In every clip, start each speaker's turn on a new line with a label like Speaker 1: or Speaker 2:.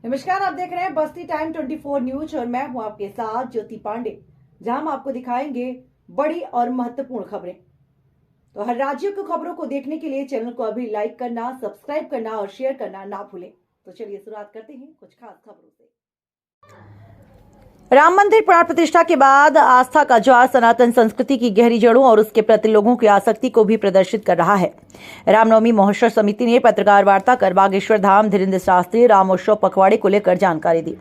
Speaker 1: नमस्कार, आप देख रहे हैं बस्ती टाइम 24 न्यूज और मैं हूं आपके साथ ज्योति पांडे, जहां हम आपको दिखाएंगे बड़ी और महत्वपूर्ण खबरें। तो हर राज्य की खबरों को देखने के लिए चैनल को अभी लाइक करना, सब्सक्राइब करना और शेयर करना ना भूलें। तो चलिए शुरुआत करते हैं कुछ खास खबरों से। राम मंदिर प्राण प्रतिष्ठा के बाद आस्था का ज्वार सनातन संस्कृति की गहरी जड़ों और उसके प्रति लोगों की आसक्ति को भी प्रदर्शित कर रहा है। रामनवमी महोत्सव समिति ने पत्रकार वार्ता कर बागेश्वर धाम धीरेन्द्र शास्त्री रामोत्सव पखवाड़े को लेकर जानकारी दी।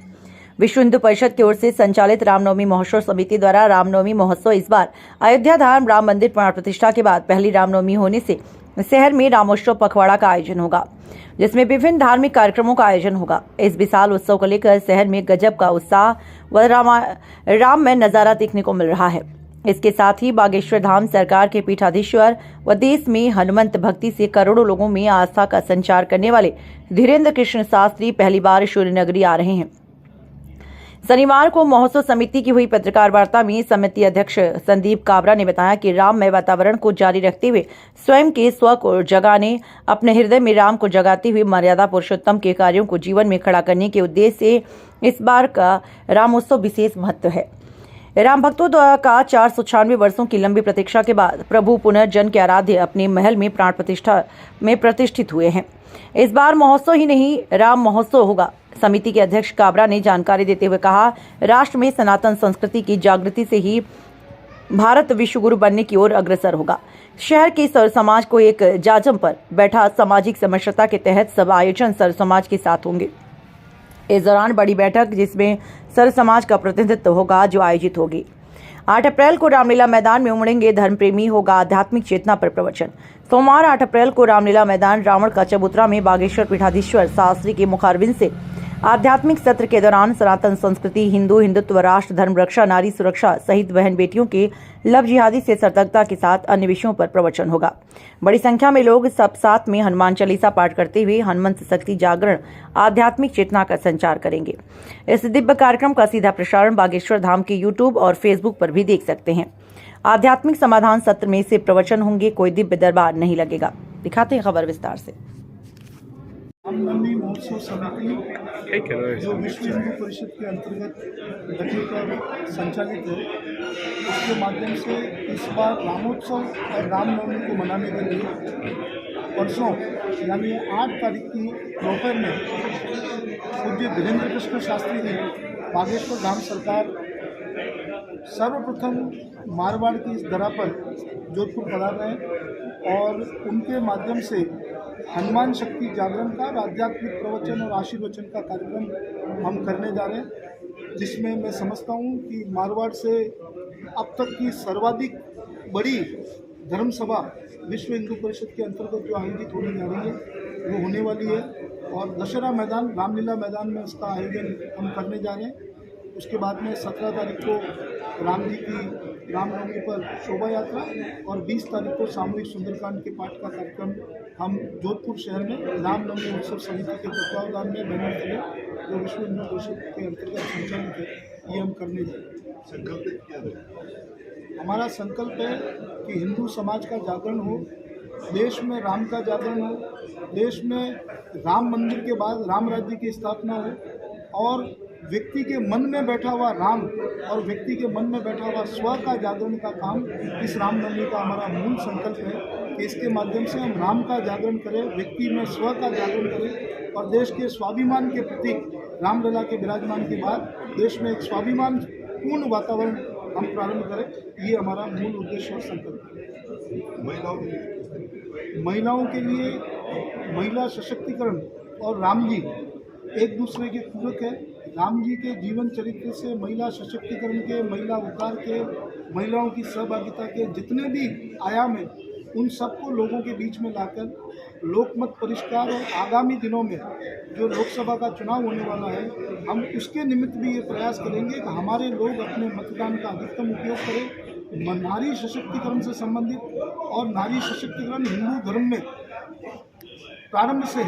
Speaker 1: विश्व हिंदू परिषद की ओर से संचालित रामनवमी महोत्सव समिति द्वारा रामनवमी महोत्सव इस बार अयोध्या धाम राम मंदिर प्राण प्रतिष्ठा के बाद पहली रामनवमी होने से शहर में रामोत्सव पखवाड़ा का आयोजन होगा, जिसमें विभिन्न धार्मिक कार्यक्रमों का आयोजन होगा। इस विशाल उत्सव को लेकर शहर में गजब का उत्साह व राम में नजारा देखने को मिल रहा है। इसके साथ ही बागेश्वर धाम सरकार के पीठाधीश्वर व देश में हनुमंत भक्ति से करोड़ों लोगों में आस्था का संचार करने वाले धीरेन्द्र कृष्ण शास्त्री पहली बार सूर्य नगरी आ रहे हैं। शनिवार को महोत्सव समिति की हुई पत्रकार वार्ता में समिति अध्यक्ष संदीप काबरा ने बताया कि राममय वातावरण को जारी रखते हुए स्वयं के स्व को जगाने, अपने हृदय में राम को जगाते हुए मर्यादा पुरुषोत्तम के कार्यों को जीवन में खड़ा करने के उद्देश्य से इस बार का रामोत्सव विशेष महत्व है। राम भक्तों का 496 वर्षों की लंबी प्रतीक्षा के बाद प्रभु पुनर्जन के आराध्य अपने महल में प्राण प्रतिष्ठा में प्रतिष्ठित हुए हैं। इस बार महोत्सव ही नहीं, राम महोत्सव होगा। समिति के अध्यक्ष काबरा ने जानकारी देते हुए कहा, राष्ट्र में सनातन संस्कृति की जागृति से ही भारत विश्व गुरु बनने की ओर अग्रसर होगा। शहर के सर समाज को एक जाजम पर बैठा सामाजिक समरसता के तहत सब आयोजन सर समाज के साथ होंगे। इस दौरान बड़ी बैठक जिसमें सर समाज का प्रतिनिधित्व होगा जो आयोजित होगी। 8 अप्रैल को रामलीला मैदान में उमड़ेंगे धर्म प्रेमी, होगा आध्यात्मिक चेतना पर प्रवचन। सोमवार 8 अप्रैल को रामलीला मैदान रावण का चबूतरा में बागेश्वर पीठाधीश्वर शास्त्री के मुखारबिंद से आध्यात्मिक सत्र के दौरान सनातन संस्कृति, हिंदू हिंदुत्व, राष्ट्र धर्म रक्षा, नारी सुरक्षा सहित बहन बेटियों के लव जिहादी से सतर्कता के साथ अन्य विषयों पर प्रवचन होगा। बड़ी संख्या में लोग सब साथ में हनुमान चालीसा पाठ करते हुए हनुमंत शक्ति जागरण, आध्यात्मिक चेतना का संचार करेंगे। इस दिव्य कार्यक्रम का सीधा प्रसारण बागेश्वर धाम के यूट्यूब और फेसबुक पर भी देख सकते हैं। आध्यात्मिक समाधान सत्र में से प्रवचन होंगे, कोई दिव्य दरबार नहीं लगेगा। दिखाते हैं खबर विस्तार से।
Speaker 2: रामनवमी महोत्सव समिति जो विश्व हिंदू परिषद के अंतर्गत गठित और संचालित है, उसके माध्यम से इस बार रामोत्सव और रामनवमी को मनाने के लिए परसों यानी 8 तारीख की दोपहर में पूज्य धीरेन्द्र कृष्ण शास्त्री जी बागेश्वर धाम सरकार सर्वप्रथम मारवाड़ की इस धरा पर जोधपुर पधार रहे हैं और उनके माध्यम से हनुमान शक्ति जागरण का और आध्यात्मिक प्रवचन और आशीर्वचन का कार्यक्रम हम करने जा रहे हैं, जिसमें मैं समझता हूँ कि मारवाड़ से अब तक की सर्वाधिक बड़ी धर्म सभा विश्व हिंदू परिषद के अंतर्गत जो आयोजित होने जा रही है वो होने वाली है और दशहरा मैदान रामलीला मैदान में इसका आयोजन हम करने जा रहे हैं। उसके बाद में 17 तारीख को राम जी की रामनवमी पर शोभा यात्रा और 20 तारीख को सामूहिक सुंदरकांड के पाठ का कार्यक्रम हम जोधपुर शहर में रामनवमी उत्सव समिति के तत्वावधान में बैनर तले जो विश्व हिंदू परिषद के अंतर्गत संचालित है ये हम करने जा रहे हैं। संकल्प क्या है? हमारा संकल्प है कि हिंदू समाज का जागरण हो, देश में राम का जागरण हो, देश में राम मंदिर के बाद राम राज्य की स्थापना हो और व्यक्ति के मन में बैठा हुआ राम और व्यक्ति के मन में बैठा हुआ स्व का जागरण का काम इस रामनवमी का हमारा मूल संकल्प है कि इसके माध्यम से हम राम का जागरण करें, व्यक्ति में स्व का जागरण करें और देश के स्वाभिमान के प्रतीक रामलला के विराजमान के बाद देश में एक स्वाभिमान पूर्ण वातावरण हम प्रारंभ करें। ये हमारा मूल उद्देश्य और संकल्प है। महिलाओं के लिए महिला सशक्तिकरण और राम जी एक दूसरे के पूरक है। राम जी के जीवन चरित्र से महिला सशक्तिकरण के, महिला उद्धार के, महिलाओं की सहभागिता के जितने भी आयाम हैं उन सबको लोगों के बीच में लाकर लोकमत परिष्कार और आगामी दिनों में जो लोकसभा का चुनाव होने वाला है हम उसके निमित्त भी ये प्रयास करेंगे कि हमारे लोग अपने मतदान का अधिकतम उपयोग करें। नारी सशक्तिकरण से संबंधित और नारी सशक्तिकरण हिंदू धर्म में प्रारंभ से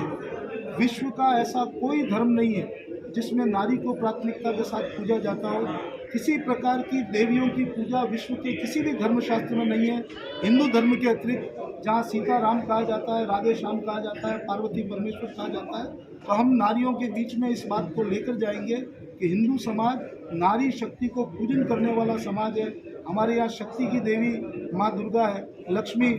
Speaker 2: विश्व का ऐसा कोई धर्म नहीं है जिसमें नारी को प्राथमिकता के साथ पूजा जाता हो। किसी प्रकार की देवियों की पूजा विश्व के किसी भी धर्मशास्त्र में नहीं है। हिंदू धर्म के अतिरिक्त जहाँ सीता राम कहा जाता है, राधे श्याम कहा जाता है, पार्वती परमेश्वर कहा जाता है, तो हम नारियों के बीच में इस बात को लेकर जाएंगे कि हिंदू समाज नारी शक्ति को पूजन करने वाला समाज है। हमारे यहाँ शक्ति की देवी माँ दुर्गा है, लक्ष्मी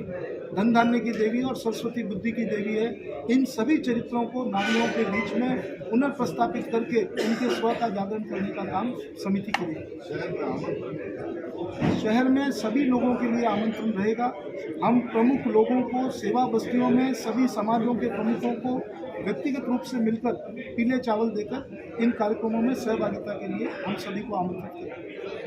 Speaker 2: धन धान्य की देवी और सरस्वती बुद्धि की देवी है। इन सभी चरित्रों को नारियों के बीच में पुनर्प्रस्थापित करके उनके स्व का जागरण करने का काम समिति करेगी। शहर में सभी लोगों के लिए आमंत्रण रहेगा। हम प्रमुख लोगों को सेवा बस्तियों में सभी समाजों के प्रमुखों को व्यक्तिगत रूप से मिलकर पीले चावल देकर इन कार्यक्रमों में सहभागिता के लिए हम सभी को आमंत्रित करेंगे।